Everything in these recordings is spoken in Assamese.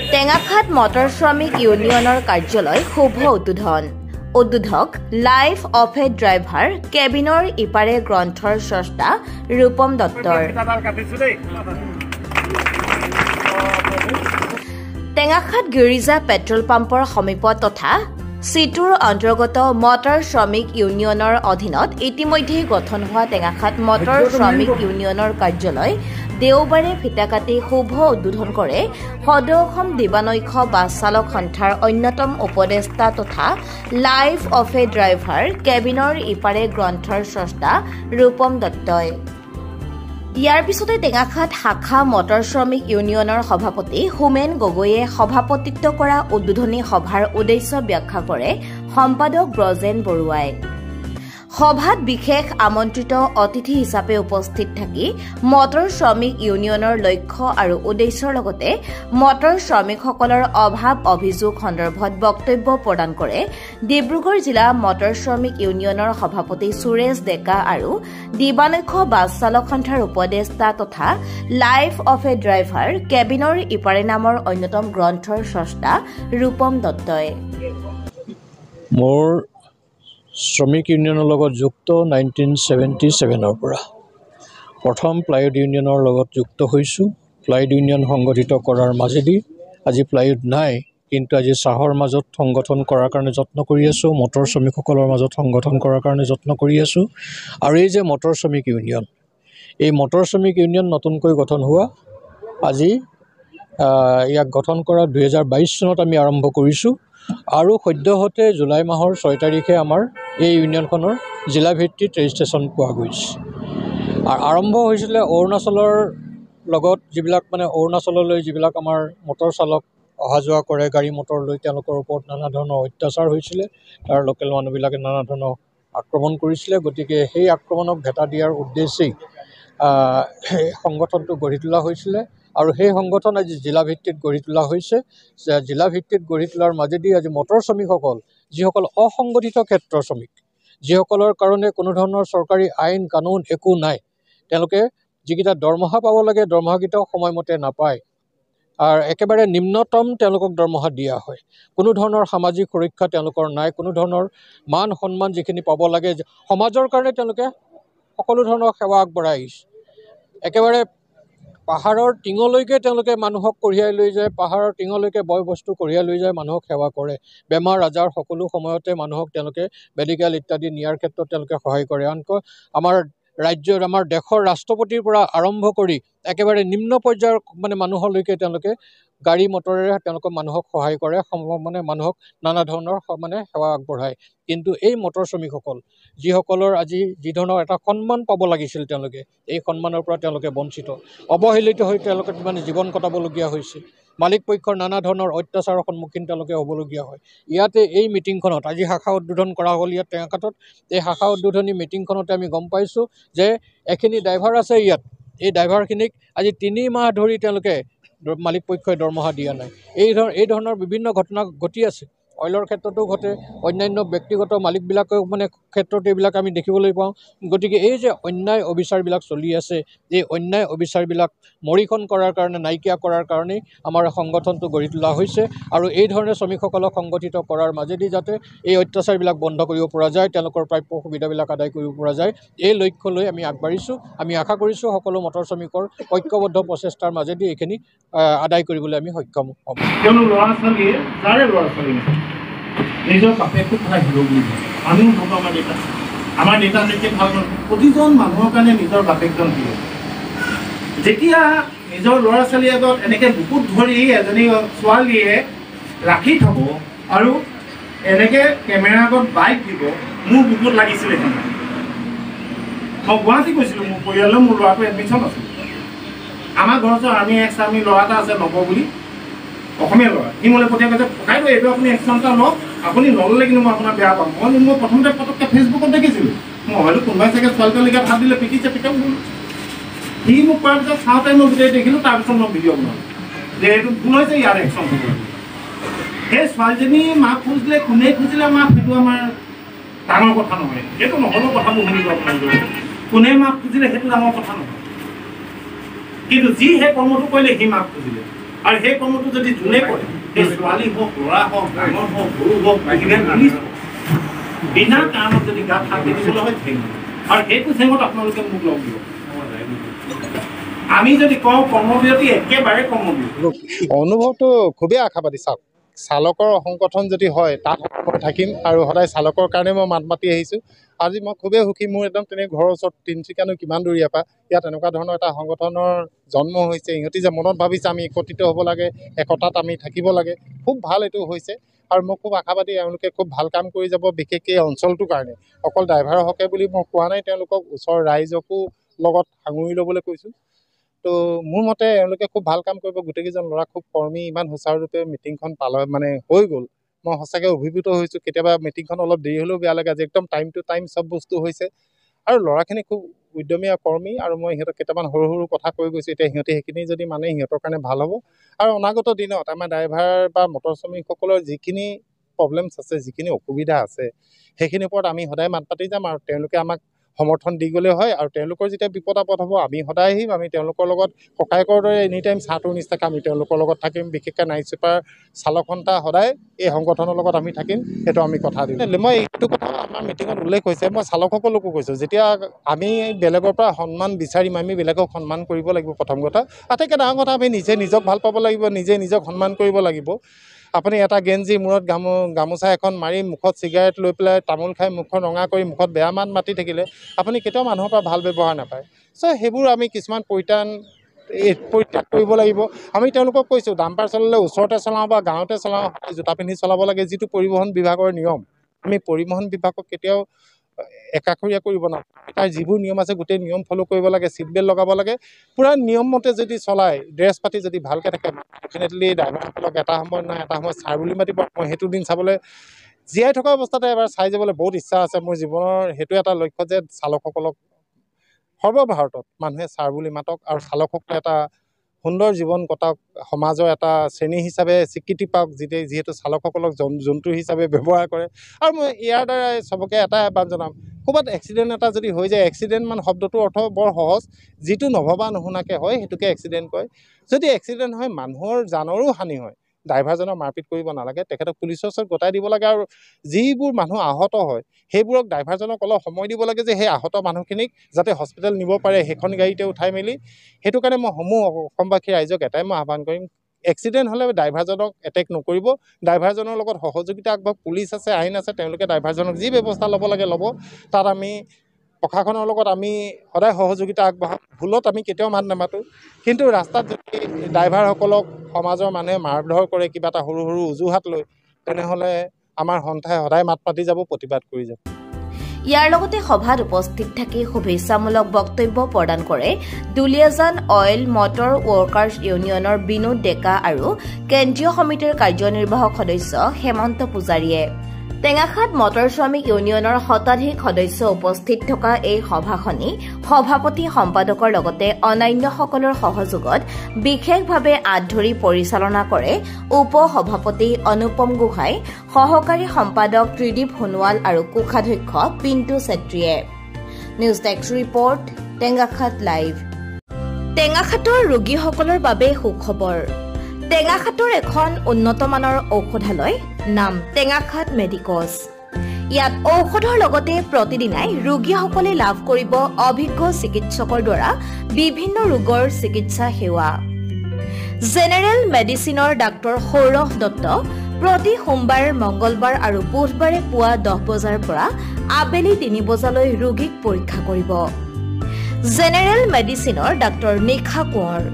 টেঙাখাত মটৰ শ্ৰমিক ইউনিয়নৰ কাৰ্যালয় শুভ উদ্বোধন। উদ্বোধক লাইফ অফ এ ড্ৰাইভাৰ কেবিনৰ ইপাৰে গ্ৰন্থৰ স্ৰষ্টা ৰূপম দত্তৰ। টেঙাখাত গিৰিজা পেট্ৰল পাম্পৰ সমীপত তথা চিটুৰ অন্তৰ্গত মটৰ শ্ৰমিক ইউনিয়নৰ অধীনত ইতিমধ্যে গঠন হোৱা টেঙাখাত মটৰ শ্ৰমিক ইউনিয়নৰ কাৰ্যালয় দেওবাৰে ফিতা কাটি শুভ উদ্বোধন কৰে সদৌ অসম দিবানৈশ বাছ চালক সন্থাৰ অন্যতম উপদেষ্টা তথা লাইফ অফ এ ড্ৰাইভাৰ কেবিনৰ ইপাৰে গ্ৰন্থৰ স্ৰষ্টা ৰূপম দত্তই। ইয়াৰ পিছতে টেঙাখাত শাখা মটৰ শ্ৰমিক ইউনিয়নৰ সভাপতি হোমেন গগৈয়ে সভাপতিত্ব কৰা উদ্বোধনী সভাৰ উদ্দেশ্য ব্যাখ্যা কৰে সম্পাদক ব্ৰজেন বৰুৱাই। সভাত বিশেষ আমন্ত্ৰিত অতিথি হিচাপে উপস্থিত থাকি মটৰ শ্ৰমিক ইউনিয়নৰ লক্ষ্য আৰু উদ্দেশ্যৰ লগতে মটৰ শ্ৰমিকসকলৰ অভাৱ অভিযোগ সন্দৰ্ভত বক্তব্য প্ৰদান কৰে ডিব্ৰুগড় জিলা মটৰ শ্ৰমিক ইউনিয়নৰ সভাপতি সুৰেশ ডেকা আৰু দিবানৈশ বাছ চালক সন্থাৰ উপদেষ্টা তথা লাইফ অফ এ ড্ৰাইভাৰ কেবিনৰ ইপাৰে নামৰ অন্যতম গ্ৰন্থৰ স্ৰষ্টা ৰূপম দত্তই। শ্ৰমিক ইউনিয়নৰ লগত যুক্ত 1977 পৰা প্ৰথম প্লাইউড ইউনিয়নৰ লগত যুক্ত হৈছোঁ। প্লাইউড ইউনিয়ন সংগঠিত কৰাৰ মাজেদি আজি প্লাইউড নাই, কিন্তু আজি চাহৰ মাজত সংগঠন কৰাৰ কাৰণে যত্ন কৰি আছোঁ, মটৰ শ্ৰমিকসকলৰ মাজত সংগঠন কৰাৰ কাৰণে যত্ন কৰি আছোঁ। আৰু এই যে মটৰ শ্ৰমিক ইউনিয়ন, এই মটৰ শ্ৰমিক ইউনিয়ন নতুনকৈ গঠন হোৱা আজি ইয়াক গঠন কৰা 2022 চনত আমি আৰম্ভ কৰিছোঁ আৰু সদ্যহতে জুলাই মাহৰ 6 তাৰিখে আমাৰ এই ইউনিয়নখনৰ জিলা ভিত্তিত ৰেজিষ্ট্ৰেশ্যন পোৱা গৈছে। আৰু আৰম্ভ হৈছিলে অৰুণাচলৰ লগত, যিবিলাক অৰুণাচললৈ যিবিলাক আমাৰ মটৰ চালক অহা যোৱা কৰে গাড়ী মটৰ লৈ, তেওঁলোকৰ ওপৰত নানা ধৰণৰ অত্যাচাৰ হৈছিলে, তাৰ লোকেল মানুহবিলাকে নানা ধৰণৰ আক্ৰমণ কৰিছিলে। গতিকে সেই আক্ৰমণক ভেটা দিয়াৰ উদ্দেশ্যেই সংগঠনটো গঢ়ি তোলা হৈছিলে আৰু সেই সংগঠন আজি জিলা ভিত্তিত গঢ়ি তোলা হৈছে। জিলা ভিত্তিত গঢ়ি তোলাৰ মাজেদি আজি মটৰ শ্ৰমিকসকল, যিসকল অসংগঠিত ক্ষেত্ৰৰ শ্ৰমিক, যিসকলৰ কাৰণে কোনো ধৰণৰ চৰকাৰী আইন কানুন একো নাই, তেওঁলোকে যিকেইটা দৰমহা পাব লাগে দৰমহাকেইটাও সময়মতে নাপায় আৰু একেবাৰে নিম্নতম তেওঁলোকক দৰমহা দিয়া হয়। কোনো ধৰণৰ সামাজিক সুৰক্ষা তেওঁলোকৰ নাই, কোনো ধৰণৰ মান সন্মান যিখিনি পাব লাগে সমাজৰ কাৰণে তেওঁলোকে সকলো ধৰণৰ সেৱা আগবঢ়াই আহিছে। একেবাৰে পাহাৰৰ টিঙলৈকে তেওঁলোকে মানুহক কঢ়িয়াই লৈ যায়, পাহাৰৰ টিঙলৈকে বয় বস্তু কঢ়িয়াই লৈ যায়, মানুহক সেৱা কৰে। বেমাৰ আজাৰ সকলো সময়তে মানুহক তেওঁলোকে মেডিকেল ইত্যাদি নিয়াৰ ক্ষেত্ৰত তেওঁলোকে সহায় কৰে। আনকৈ আমাৰ ৰাজ্যৰ, আমাৰ দেশৰ ৰাষ্ট্ৰপতিৰ পৰা আৰম্ভ কৰি একেবাৰে নিম্ন পৰ্যায়ৰ মানুহলৈকে তেওঁলোকে গাড়ী মটৰেৰে তেওঁলোকক মানুহক সহায় কৰে, মানুহক নানা ধৰণৰ সেৱা আগবঢ়ায়। কিন্তু এই মটৰ শ্ৰমিকসকল, যিসকলৰ আজি যি ধৰণৰ এটা সন্মান পাব লাগিছিল, তেওঁলোকে এই সন্মানৰ পৰা তেওঁলোকে বঞ্চিত, অৱহেলিত হৈ তেওঁলোকে জীৱন কটাবলগীয়া হৈছে। মালিক পক্ষৰ নানা ধৰণৰ অত্যাচাৰৰ সন্মুখীন তেওঁলোকে হ'বলগীয়া হয়। ইয়াতে এই মিটিংখনত আজি শাখা উদ্বোধন কৰা হ'ল ইয়াত টেঙাখাতত। এই শাখা উদ্বোধনী মিটিংখনতে আমি গম পাইছোঁ যে এখিনি ড্ৰাইভাৰ আছে ইয়াত, এই ড্ৰাইভাৰখিনিক আজি 3 মাহ ধৰি তেওঁলোকে মালিক পক্ষই দৰমহা দিয়া নাই। এই ধৰণৰ বিভিন্ন ঘটনা ঘটি আছে। অইলৰ ক্ষেত্ৰতো ঘটে, অন্যান্য ব্যক্তিগত মালিকবিলাকৰ ক্ষেত্ৰত এইবিলাক আমি দেখিবলৈ পাওঁ। গতিকে এই যে অন্যায় অবিচাৰবিলাক চলি আছে, এই অন্যায় অবিচাৰবিলাক মৰীখন কৰাৰ কাৰণে, নাইকিয়া কৰাৰ কাৰণেই আমাৰ সংগঠনটো গঢ়ি তোলা হৈছে। আৰু এই ধৰণে শ্ৰমিকসকলক সংগঠিত কৰাৰ মাজেদি যাতে এই অত্যাচাৰবিলাক বন্ধ কৰিব পৰা যায়, তেওঁলোকৰ প্ৰাপ্য সুবিধাবিলাক আদায় কৰিব পৰা যায়, এই লক্ষ্য লৈ আমি আগবাঢ়িছোঁ। আমি আশা কৰিছোঁ সকলো মটৰ শ্ৰমিকৰ ঐক্যবদ্ধ প্ৰচেষ্টাৰ মাজেদি এইখিনি আদায় কৰিবলৈ আমি সক্ষম হ'ম। কিয়নো ল'ৰা ছোৱালীয়ে যাৰে ল'ৰা ছোৱালী নিজৰ বাপেকটো সদায় হিৰ' বুলি কয়। আমিও ভাবোঁ আমাৰ নেতা যেতিয়া ভাল প্ৰতিজন মানুহৰ কাৰণে নিজৰ বাপেকজন হিৰ'। যেতিয়া নিজৰ ল'ৰা ছোৱালীৰ আগত এনেকৈ বুকুত ধৰি এজনী ছোৱালীয়ে ৰাখি থ'ব আৰু এনেকৈ কেমেৰাৰ আগত বাইক দিব, মোৰ বুকুত লাগিছিলে। মই গুৱাহাটী গৈছিলোঁ, মোৰ পৰিয়ালৰ মোৰ ল'ৰাটো এডমিশ্যন আছিল। আমাৰ ঘৰত আৰ্মি এক্স আৰ্মি ল'ৰা এটা আছে নৱ বুলি, অসমীয়া ল'ৰা। সি মোলৈ পঠিয়াই কৈছে, ককাইদেউ এইটো আপুনি এক্সন এটা লওক, আপুনি নল'লে কিন্তু মই আপোনাক বেয়া পাম। মই প্ৰথমতে পটককৈ ফেচবুকত দেখিছিলোঁ, মই হয়তো কোনোবাই চাগে ছোৱালীটোলৈকে ভাত দিলে পিটিছে, পিটাও গ'লো। সি মোক কোৱাৰ পিছত চাওঁতে মই গোটেই দেখিলোঁ, তাৰপিছত মই ভিডিঅ' বনালোঁ যে এইটো ভুল হৈছে, ইয়াৰ একশ্যন হ'ব। সেই ছোৱালীজনী মাক খুজিলে, কোনে খুজিলে মাক, সেইটো আমাৰ ডাঙৰ কথা নহয়। সেইটো নহ'লেও কথাবোৰ শুনিব আপোনালোকে, কোনে মাক খুজিলে সেইটো ডাঙৰ কথা নহয়। কিন্তু যি সেই কৰ্মটো কৰিলে সি মাক খুজিলে। আৰু সেই কৰ্মটো যদি যোনে কৰে সেই ছোৱালী হওক ল'ৰা হওক ডাঙৰ হওক সৰু হওক ইভেন পুলিচ বিনা কাৰণত যদি গাত হাত দি দিবলৈ হয় ঠেং আৰু সেইটো ঠেঙত আপোনালোকে মোক লগ দিব আমি যদি কওঁ কৰ্মবিৰতি একেবাৰে কৰ্মবিৰতি অনুভৱটো খুবেই আশাবাদী চাওক চালকৰ সংগঠন যদি হয় তাত মই থাকিম আৰু সদায় চালকৰ কাৰণে মই মাত মাতি আহিছোঁ আজি মই খুবেই সুখী মোৰ একদম তেনে ঘৰৰ ওচৰত তিনিচুকীয়ানো কিমান দূৰ ইয়াৰ পৰা ইয়াত এনেকুৱা ধৰণৰ এটা সংগঠনৰ জন্ম হৈছে ইহঁতি যে মনত ভাবিছে আমি একত্ৰিত হ'ব লাগে একতাত আমি থাকিব লাগে খুব ভাল এইটো হৈছে আৰু মই খুব আশাবাদী এওঁলোকে খুব ভাল কাম কৰি যাব বিশেষকৈ এই অঞ্চলটোৰ কাৰণে অকল ড্ৰাইভাৰৰ হকে বুলি মই কোৱা নাই তেওঁলোকক ওচৰৰ ৰাইজকো লগত সাঙুৰি ল'বলৈ কৈছোঁ তো মোৰ মতে এওঁলোকে খুব ভাল কাম কৰিব গোটেইকেইজন ল'ৰা খুব কৰ্মী ইমান সুচাৰুৰূপে মিটিংখন মানে হৈ গ'ল মই সঁচাকৈ অভিভূত হৈছোঁ কেতিয়াবা মিটিংখন অলপ দেৰি হ'লেও বেয়া লাগে আজি একদম টাইম টু টাইম চব বস্তু হৈছে আৰু ল'ৰাখিনি খুব উদ্যমী আৰু কৰ্মী আৰু মই সিহঁতক কেইটামান সৰু সৰু কথা কৈ গৈছোঁ এতিয়া সিহঁতে সেইখিনি যদি মানে সিহঁতৰ কাৰণে ভাল হ'ব আৰু অনাগত দিনত আমাৰ ড্ৰাইভাৰ বা মটৰ শ্ৰমিকসকলৰ যিখিনি প্ৰব্লেমছ আছে যিখিনি অসুবিধা আছে সেইখিনিৰ ওপৰত আমি সদায় মাত পাতি যাম আৰু তেওঁলোকে আমাক সমৰ্থন দি গ'লে হয় আৰু তেওঁলোকৰ যেতিয়া বিপদ আপদ হ'ব আমি সদায় আহিম আমি তেওঁলোকৰ লগত ককায়েকৰ দৰে এনি টাইম চাহটোৰ নিচিনাকৈ আমি তেওঁলোকৰ লগত থাকিম বিশেষকৈ নাইট ছুপাৰ চালক সন্থা সদায় এই সংগঠনৰ লগত আমি থাকিম সেইটো আমি কথা দিম মই এইটো কথা আমাৰ মিটিঙত উল্লেখ হৈছে মই চালকসকলকো কৈছোঁ যেতিয়া আমি বেলেগৰ পৰা সন্মান বিচাৰিম আমি বেলেগক সন্মান কৰিব লাগিব প্ৰথম কথা আটাইতকৈ ডাঙৰ কথা আমি নিজে নিজক ভাল পাব লাগিব নিজে নিজক সন্মান কৰিব লাগিব আপুনি এটা গেঞ্জি মূৰত গামোচা এখন মাৰি মুখত চিগাৰেট লৈ পেলাই তামোল খাই মুখখন ৰঙা কৰি মুখত বেয়া মাত মাতি থাকিলে আপুনি কেতিয়াও মানুহৰ পৰা ভাল ব্যৱহাৰ নাপায় চ' সেইবোৰ আমি কিছুমান পৰিত্যাগ কৰিব লাগিব আমি তেওঁলোকক কৈছোঁ ডাম্পাৰ চলালে ওচৰতে চলাওঁ বা গাঁৱতে চলাওঁ জোতা পিন্ধি চলাব লাগে যিটো পৰিবহণ বিভাগৰ নিয়ম আমি পৰিবহণ বিভাগক কেতিয়াও একাষৰীয়া কৰিব নালাগে তাৰ যিবোৰ নিয়ম আছে গোটেই নিয়ম ফ'ল' কৰিব লাগে ছিট বেল্ট লগাব লাগে পূৰা নিয়মমতে যদি চলায় ড্ৰেছ পাতি যদি ভালকৈ থাকে ডেফিনেটলি ড্ৰাইভাৰসকলক এটা সময়ত নহয় এটা সময়ত ছাৰ বুলি মাতিব মই সেইটো দিন চাবলৈ জীয়াই থকা অৱস্থাতে এবাৰ চাই যাবলৈ বহুত ইচ্ছা আছে মোৰ জীৱনৰ সেইটো এটা লক্ষ্য যে চালকসকলক সৰ্বভাৰতত মানুহে ছাৰ বুলি মাতক আৰু চালকসকলে এটা সুন্দৰ জীৱন কটাওক সমাজৰ এটা শ্ৰেণী হিচাপে স্বীকৃতি পাওক যিহেতু চালকসকলক জন্তু হিচাপে ব্যৱহাৰ কৰে আৰু মই ইয়াৰ দ্বাৰাই চবকে এটা আহ্বান জনাম ক'ৰবাত এক্সিডেণ্ট এটা যদি হৈ যায় এক্সিডেণ্ট মানে শব্দটোৰ অৰ্থ বৰ সহজ যিটো নভবা নুশুনাকৈ হয় সেইটোকে এক্সিডেণ্ট কয় যদি এক্সিডেণ্ট হয় মানুহৰ জানৰো হানি হয় ড্ৰাইভাৰজনক মাৰপিট কৰিব নালাগে তেখেতক পুলিচৰ ওচৰত গতাই দিব লাগে আৰু যিবোৰ মানুহ আহত হয় সেইবোৰক ড্ৰাইভাৰজনক অলপ সময় দিব লাগে যে সেই আহত মানুহখিনিক যাতে হস্পিটেল নিব পাৰে সেইখন গাড়ীতে উঠাই মেলি সেইটো কাৰণে মই সমূহ অসমবাসী ৰাইজক এটাই মই আহ্বান কৰিম এক্সিডেণ্ট হ'লে ড্ৰাইভাৰজনক এটেক নকৰিব ড্ৰাইভাৰজনৰ লগত সহযোগিতা আগবঢ়াওক পুলিচ আছে আইন আছে তেওঁলোকে ড্ৰাইভাৰজনক যি ব্যৱস্থা ল'ব লাগে ল'ব তাত আমি প্ৰশাসনৰ লগত আমি সদায় সহযোগিতা আগবঢ়াওঁ ভুলত আমি কেতিয়াও মাত নামাতোঁ কিন্তু ৰাস্তাত যদি ড্ৰাইভাৰসকলক সমাজৰ মানুহে মাৰধৰ কৰে কিবা এটা সৰু সৰু অজুহাত লৈ তেনেহ'লে আমাৰ সন্থাই সদায় মাত পাতি যাব প্ৰতিবাদ কৰি যাব ইয়াৰ লগতে সভাত উপস্থিত থাকি শুভেচ্ছামূলক বক্তব্য প্ৰদান কৰে দুলিয়াজান অইল মটৰ ৱৰ্কাৰ্ছ ইউনিয়নৰ বিনোদ ডেকা আৰু কেন্দ্ৰীয় সমিতিৰ কাৰ্যনিৰ্বাহক সদস্য হেমন্ত পূজাৰীয়ে টেঙাখাত মটৰ শ্ৰমিক ইউনিয়নৰ শতাধিক সদস্য উপস্থিত থকা এই সভাখনি সভাপতি সম্পাদকৰ লগতে অন্যান্যসকলৰ সহযোগত বিশেষভাৱে আঁত ধৰি পৰিচালনা কৰে উপ সভাপতি অনুপম গোহাঁই সহকাৰী সম্পাদক ত্ৰিদীপ সোণোৱাল আৰু কোষাধ্যক্ষ পিণ্টু চেত্ৰীয়ে news desk report Tengakhat live টেঙাখাতৰ ৰোগীসকলৰ বাবে সুখবৰ টেঙাখাতৰ এখন উন্নতমানৰ ঔষধালয় নাম টেঙাখাত মেডিকছ ইয়াত ঔষধৰ লগতে প্ৰতিদিনাই ৰোগীসকলে লাভ কৰিব অভিজ্ঞ চিকিৎসকৰ দ্বাৰা বিভিন্ন ৰোগৰ চিকিৎসা সেৱা জেনেৰেল মেডিচিনৰ ডাক্তৰ সৌৰভ দত্ত প্ৰতি সোমবাৰ মঙ্গলবাৰ আৰু বুধবাৰে পুৱা 10 বজাৰ পৰা আবেলি 3 বজালৈ ৰোগীক পৰীক্ষা কৰিব জেনেৰেল মেডিচিনৰ ডাক্তৰ নিখা কোঁৱৰ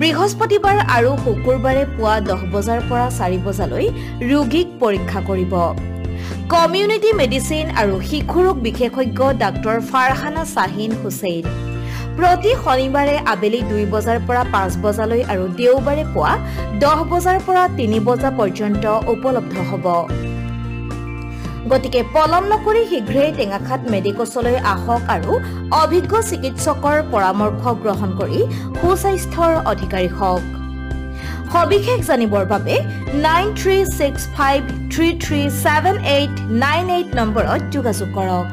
বৃহস্পতিবাৰ আৰু শুকুৰবাৰে পুৱা 10 বজাৰ পৰা 4 বজালৈ ৰোগীক পৰীক্ষা কৰিব কমিউনিটি মেডিচিন আৰু শিশু ৰোগ বিশেষজ্ঞ ডাক্তৰ ফাৰহানা শাহিন হুছেইন প্ৰতি শনিবাৰে আবেলি 2 বজাৰ পৰা 5 বজালৈ আৰু দেওবাৰে পুৱা 10 বজাৰ পৰা 3 বজা পৰ্যন্ত উপলব্ধ হ'ব গতিকে পলম নকৰি শীঘ্ৰেই টেঙাখাত মেডিকছলৈ আহক আৰু অভিজ্ঞ চিকিৎসকৰ পৰামৰ্শ গ্ৰহণ কৰি সুস্বাস্থ্যৰ অধিকাৰী হওক সবিশেষ জানিবৰ বাবে 9365337898 নম্বৰত যোগাযোগ কৰক